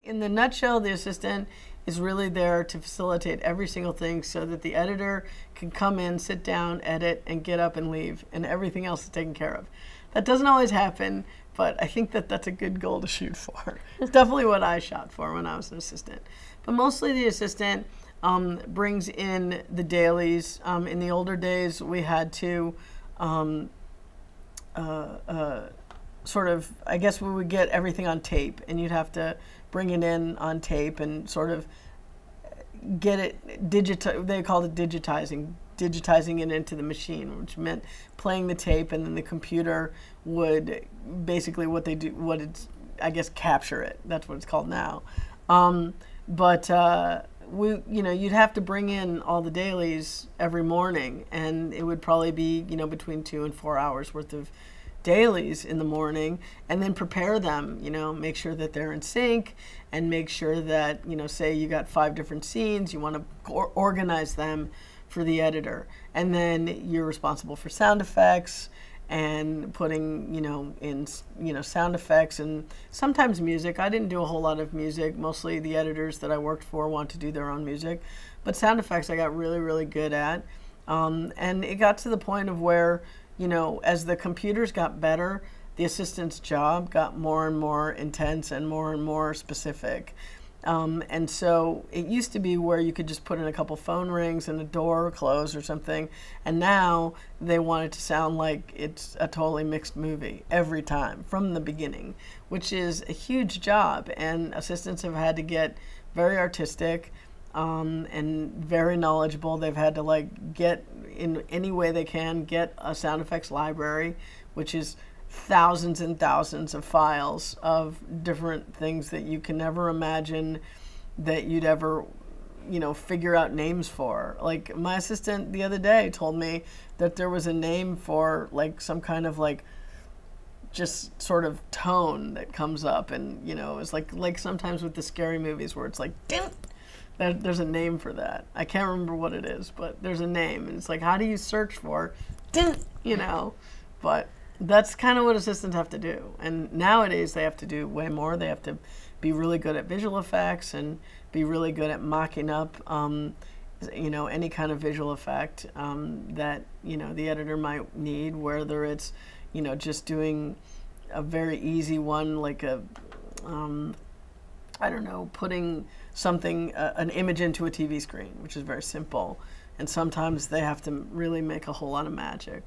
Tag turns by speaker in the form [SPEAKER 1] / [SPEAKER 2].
[SPEAKER 1] In the nutshell, the assistant is really there to facilitate every single thing so that the editor can come in, sit down, edit, and get up and leave, and everything else is taken care of. That doesn't always happen, but I think that that's a good goal to shoot for. It's definitely what I shot for when I was an assistant. But mostly the assistant brings in the dailies. In the older days, we had to sort of, I guess we would get everything on tape, and you'd have to bring it in on tape and sort of get it they called it digitizing it into the machine, which meant playing the tape, and then the computer would basically I guess capture it. That's what it's called now. You'd have to bring in all the dailies every morning, and it would probably be, between 2 and 4 hours worth of dailies in the morning, and then prepare them, make sure that they're in sync, and make sure that, say you got 5 different scenes, you want to organize them for the editor. And then you're responsible for sound effects and putting, in, sound effects and sometimes music. I didn't do a whole lot of music. Mostly the editors that I worked for want to do their own music. But sound effects I got really, really good at. And it got to the point of where, as the computers got better, the assistant's job got more and more intense and more specific. And so it used to be where you could just put in a couple phone rings and a door closed or something, and now they want it to sound like it's a totally mixed movie every time from the beginning, which is a huge job, and assistants have had to get very artistic and very knowledgeable. They've had to get, in any way they can, get a sound effects library, which is thousands and thousands of files of different things that you can never imagine that you'd ever, figure out names for. Like, my assistant the other day told me that there was a name for some kind of just sort of tone that comes up, and it's like sometimes with the scary movies where it's like ding. There's a name for that. I can't remember what it is, but there's a name, and it's like, how do you search for ding, but that's kind of what assistants have to do. And nowadays they have to do way more. They have to be really good at visual effects and be really good at mocking up, any kind of visual effect that, the editor might need, whether it's, just doing a very easy one, like I don't know, putting something, an image into a TV screen, which is very simple. And sometimes they have to really make a whole lot of magic.